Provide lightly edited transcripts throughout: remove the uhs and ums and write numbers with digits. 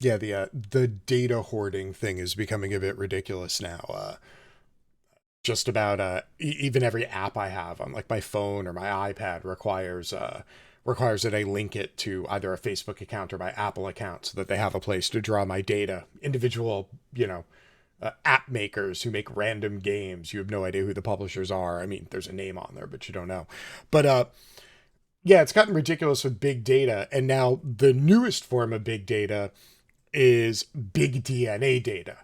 Yeah, the data hoarding thing is becoming a bit ridiculous now. Just about even every app I have on like my phone or my iPad requires that I link it to either a Facebook account or my Apple account so that they have a place to draw my data. Individual, app makers who make random games. You have no idea who the publishers are. I mean, there's a name on there, but you don't know. But yeah, it's gotten ridiculous with big data, and now the newest form of big data is big DNA data.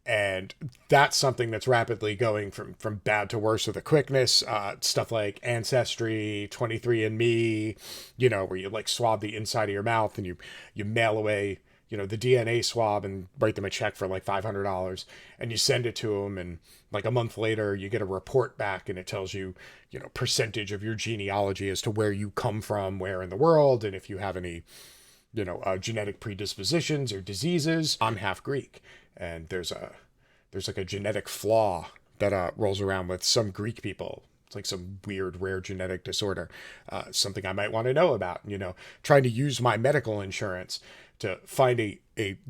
And that's something that's rapidly going from bad to worse with a quickness. Stuff like Ancestry, 23andMe, where you like swab the inside of your mouth and you mail away, the DNA swab and write them a check for like $500 and you send it to them. And like a month later, you get a report back and it tells you, percentage of your genealogy as to where you come from, where in the world, and if you have any genetic predispositions or diseases. I'm half Greek, and there's like a genetic flaw that rolls around with some Greek people. It's like some weird, rare genetic disorder. Something I might want to know about. Trying to use my medical insurance to find a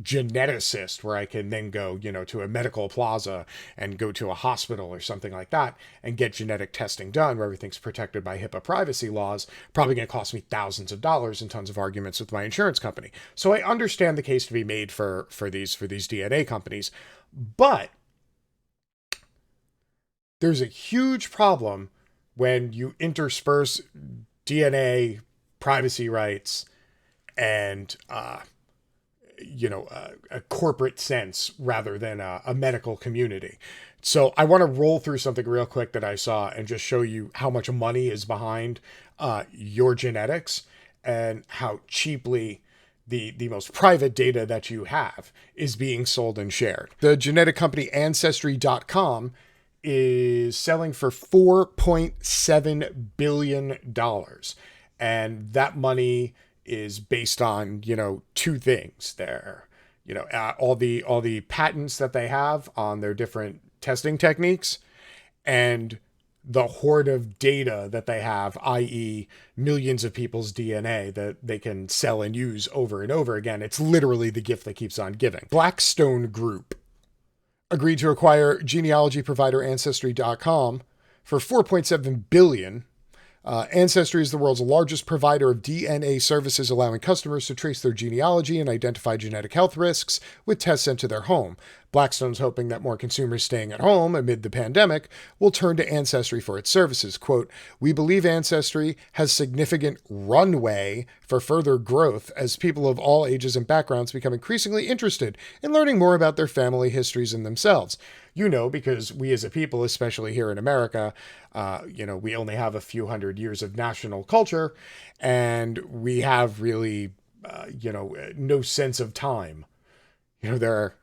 geneticist where I can then go, to a medical plaza and go to a hospital or something like that and get genetic testing done where everything's protected by HIPAA privacy laws, probably going to cost me thousands of dollars and tons of arguments with my insurance company. So I understand the case to be made for these DNA companies, but there's a huge problem when you intersperse DNA privacy rights and a corporate sense rather than a medical community. So I want to roll through something real quick that I saw and just show you how much money is behind your genetics and how cheaply the most private data that you have is being sold and shared. The genetic company Ancestry.com is selling for $4.7 billion. And that money is based on, two things there. All the patents that they have on their different testing techniques and the hoard of data that they have, i.e., millions of people's DNA that they can sell and use over and over again. It's literally the gift that keeps on giving. Blackstone Group agreed to acquire genealogy provider Ancestry.com for $4.7 billion. Ancestry is the world's largest provider of DNA services, allowing customers to trace their genealogy and identify genetic health risks with tests sent to their home. Blackstone's hoping that more consumers staying at home amid the pandemic will turn to Ancestry for its services. Quote, "We believe Ancestry has significant runway for further growth as people of all ages and backgrounds become increasingly interested in learning more about their family histories and themselves." Because we as a people, especially here in America, we only have a few hundred years of national culture, and we have really, no sense of time. There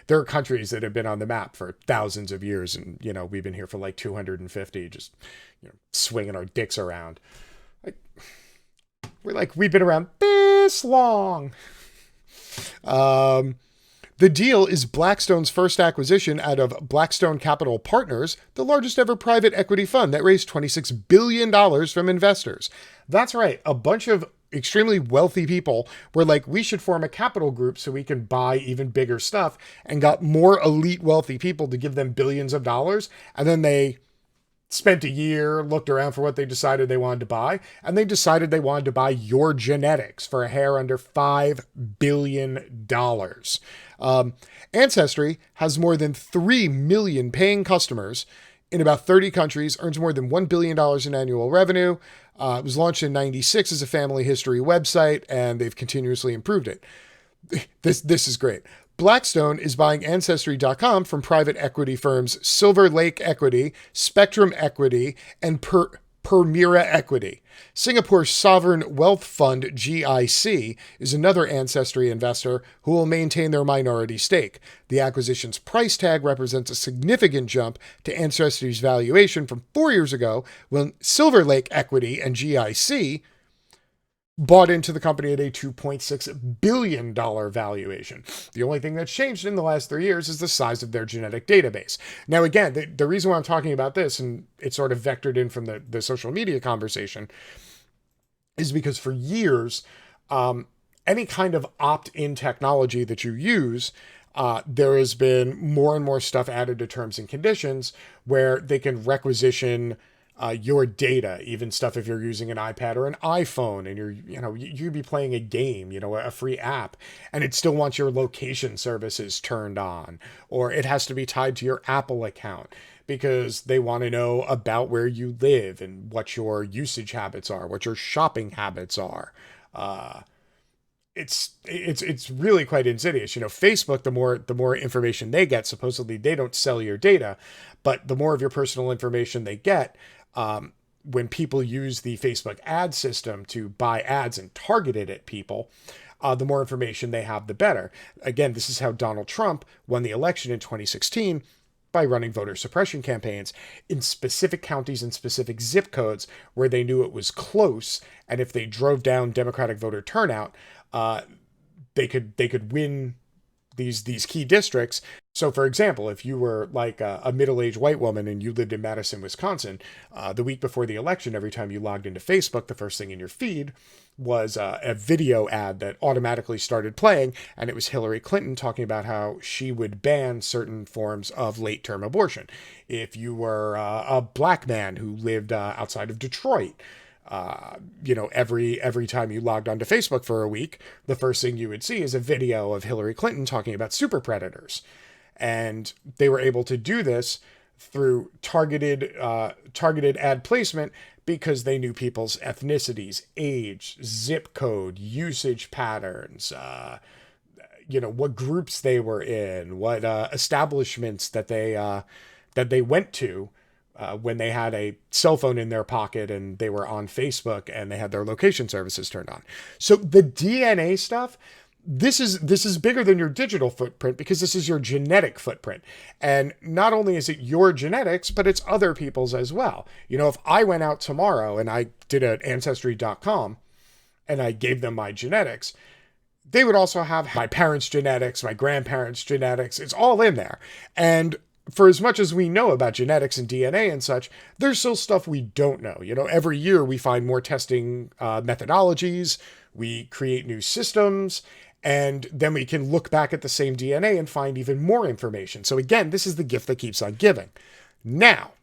are countries that have been on the map for thousands of years, and we've been here for like 250, just swinging our dicks around. Like, we've been around this long. The deal is Blackstone's first acquisition out of Blackstone Capital Partners, the largest ever private equity fund that raised $26 billion from investors. That's right, a bunch of extremely wealthy people were like, we should form a capital group so we can buy even bigger stuff, and got more elite wealthy people to give them billions of dollars. And then they spent a year, looked around for what they decided they wanted to buy, and they decided they wanted to buy your genetics for a hair under $5 billion. Ancestry has more than 3 million paying customers in about 30 countries, earns more than $1 billion in annual revenue. It was launched in 96 as a family history website, and they've continuously improved it. This is great. Blackstone is buying Ancestry.com from private equity firms Silver Lake Equity, Spectrum Equity, and Permira Equity. Singapore's sovereign wealth fund GIC is another Ancestry investor who will maintain their minority stake. The acquisition's price tag represents a significant jump to Ancestry's valuation from 4 years ago, when Silver Lake Equity and GIC bought into the company at a $2.6 billion valuation. The only thing that's changed in the last 3 years is the size of their genetic database. Now, again, the reason why I'm talking about this, and it's sort of vectored in from the social media conversation, is because for years, any kind of opt-in technology that you use, there has been more and more stuff added to terms and conditions where they can requisition your data, even stuff if you're using an iPad or an iPhone and you'd be playing a game, a free app, and it still wants your location services turned on, or it has to be tied to your Apple account because they want to know about where you live and what your usage habits are, what your shopping habits are. It's really quite insidious. Facebook, the more information they get, supposedly they don't sell your data, but the more of your personal information they get, when people use the Facebook ad system to buy ads and target it at people, the more information they have, the better. Again, this is how Donald Trump won the election in 2016, by running voter suppression campaigns in specific counties and specific zip codes where they knew it was close, and if they drove down Democratic voter turnout, they could win these key districts. So, for example, if you were like a middle-aged white woman and you lived in Madison, Wisconsin, the week before the election, every time you logged into Facebook, the first thing in your feed was a video ad that automatically started playing, and it was Hillary Clinton talking about how she would ban certain forms of late-term abortion. If you were a black man who lived outside of Detroit, every time you logged onto Facebook for a week, the first thing you would see is a video of Hillary Clinton talking about super predators. And they were able to do this through targeted ad placement because they knew people's ethnicities, age, zip code, usage patterns, what groups they were in, what establishments that they went to when they had a cell phone in their pocket and they were on Facebook and they had their location services turned on. So the DNA stuff, this is bigger than your digital footprint because this is your genetic footprint. And not only is it your genetics, but it's other people's as well. If I went out tomorrow and I did an Ancestry.com and I gave them my genetics, they would also have my parents' genetics, my grandparents' genetics. It's all in there. And for as much as we know about genetics and DNA and such, there's still stuff we don't know. Every year we find more testing methodologies, we create new systems, and then we can look back at the same DNA and find even more information. So again, this is the gift that keeps on giving. Now,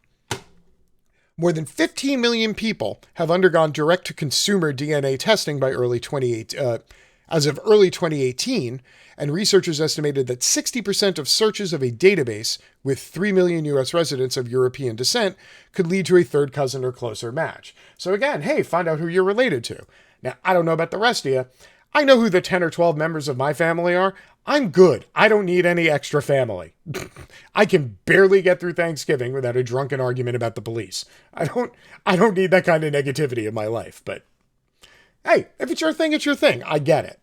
more than 15 million people have undergone direct-to-consumer DNA testing by as of early 2018, and researchers estimated that 60% of searches of a database with 3 million U.S. residents of European descent could lead to a third cousin or closer match. So again, hey, find out who you're related to. Now, I don't know about the rest of you. I know who the 10 or 12 members of my family are. I'm good. I don't need any extra family. I can barely get through Thanksgiving without a drunken argument about the police. I don't need that kind of negativity in my life, but hey, if it's your thing, it's your thing. I get it.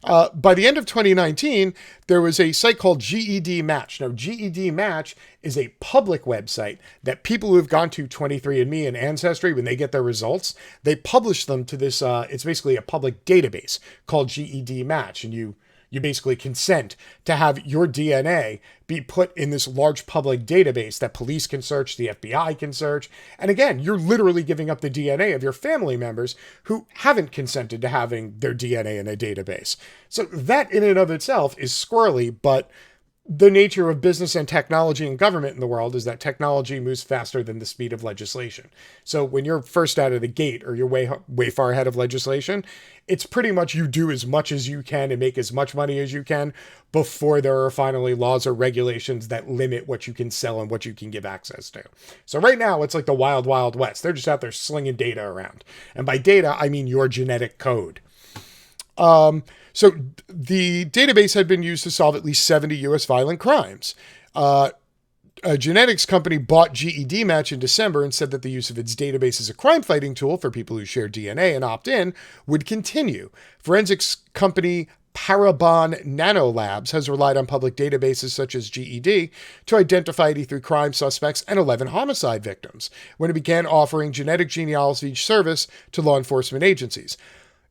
By the end of 2019, there was a site called Ged Match. Now, Ged Match is a public website that people who have gone to 23andMe and Ancestry, when they get their results, they publish them to this, it's basically a public database called Ged Match. And you basically consent to have your DNA be put in this large public database that police can search, the FBI can search. And again, you're literally giving up the DNA of your family members who haven't consented to having their DNA in a database. So that in and of itself is squirrely, but the nature of business and technology and government in the world is that technology moves faster than the speed of legislation. So when you're first out of the gate or you're way far ahead of legislation, it's pretty much you do as much as you can and make as much money as you can before there are finally laws or regulations that limit what you can sell and what you can give access to. So right now, it's like the wild, wild west. They're just out there slinging data around. And by data, I mean your genetic code. So the database had been used to solve at least 70 U.S. violent crimes. A genetics company bought Ged Match in December and said that the use of its database as a crime-fighting tool for people who share DNA and opt in would continue. Forensics company Parabon Nanolabs has relied on public databases such as GED to identify 83 crime suspects and 11 homicide victims when it began offering genetic genealogy service to law enforcement agencies.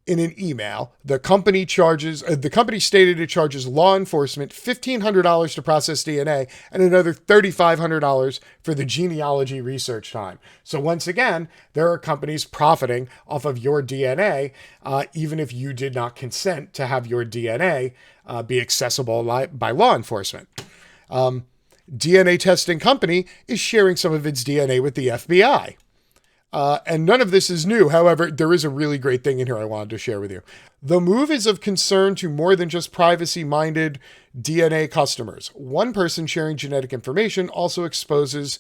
in an email, the company stated it charges law enforcement $1,500 to process DNA and another $3,500 for the genealogy research time. So once again, there are companies profiting off of your DNA, even if you did not consent to have your DNA be accessible by law enforcement. DNA testing company is sharing some of its DNA with the FBI. And none of this is new. However, there is a really great thing in here I wanted to share with you. The move is of concern to more than just privacy-minded DNA customers. One person sharing genetic information also exposes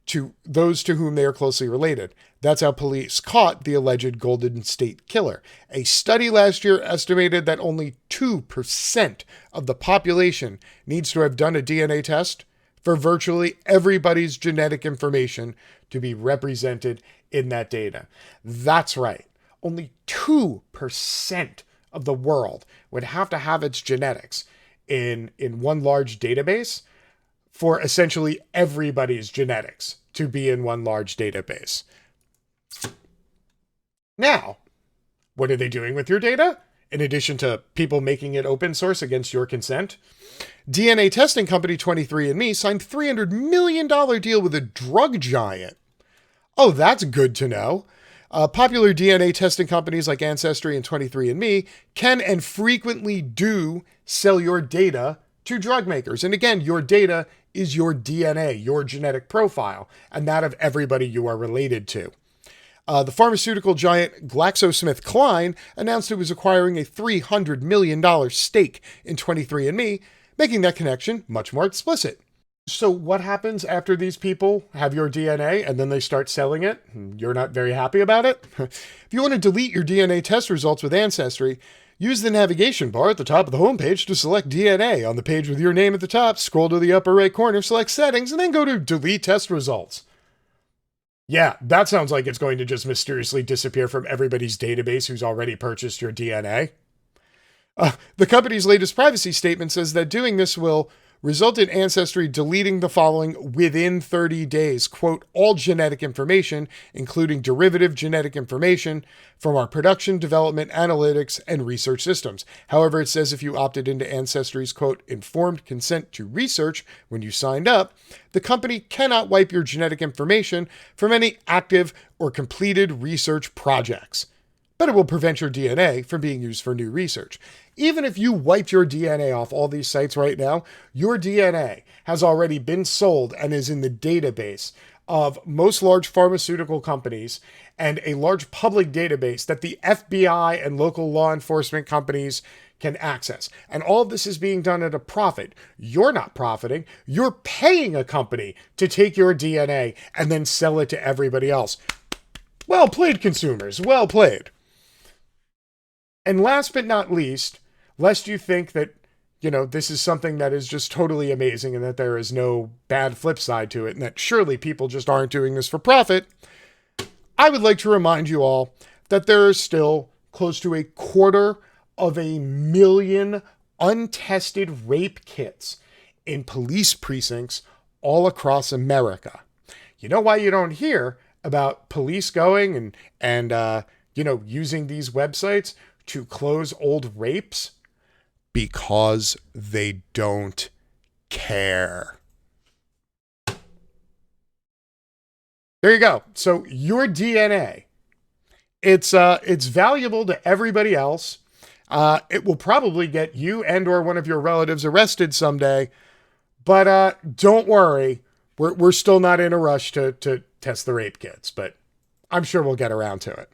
to those to whom they are closely related. That's how police caught the alleged Golden State Killer. A study last year estimated that only 2% of the population needs to have done a DNA test for virtually everybody's genetic information to be represented in that data. That's right. Only 2% of the world would have to have its genetics in one large database for essentially everybody's genetics to be in one large database. Now, what are they doing with your data? In addition to people making it open source against your consent? DNA testing company 23andMe signed $300 million deal with a drug giant. Oh, that's good to know. Popular DNA testing companies like Ancestry and 23andMe can and frequently do sell your data to drug makers. And again, your data is your DNA, your genetic profile, and that of everybody you are related to. The pharmaceutical giant GlaxoSmithKline announced it was acquiring a $300 million stake in 23andMe, making that connection much more explicit. So what happens after these people have your DNA and then they start selling it? You're not very happy about it? If you want to delete your DNA test results with Ancestry, use the navigation bar at the top of the homepage to select DNA. On the page with your name at the top, scroll to the upper right corner, select Settings, and then go to Delete Test Results. Yeah, that sounds like it's going to just mysteriously disappear from everybody's database who's already purchased your DNA. The company's latest privacy statement says that doing this will result in Ancestry deleting the following within 30 days. Quote, all genetic information, including derivative genetic information from our production, development, analytics, and research systems. However, it says if you opted into Ancestry's, quote, informed consent to research when you signed up, the company cannot wipe your genetic information from any active or completed research projects. But it will prevent your DNA from being used for new research. Even if you wiped your DNA off all these sites right now, your DNA has already been sold and is in the database of most large pharmaceutical companies and a large public database that the FBI and local law enforcement companies can access. And all of this is being done at a profit. You're not profiting. You're paying a company to take your DNA and then sell it to everybody else. Well played, consumers. Well played. And last but not least, lest you think that, this is something that is just totally amazing and that there is no bad flip side to it and that surely people just aren't doing this for profit, I would like to remind you all that there are still close to 250,000 untested rape kits in police precincts all across America. You know why you don't hear about police going and using these websites to close old rapes? Because they don't care. There you go. So your DNA, it's valuable to everybody else. It will probably get you and or one of your relatives arrested someday, but don't worry, we're still not in a rush to test the rape kits, but I'm sure we'll get around to it.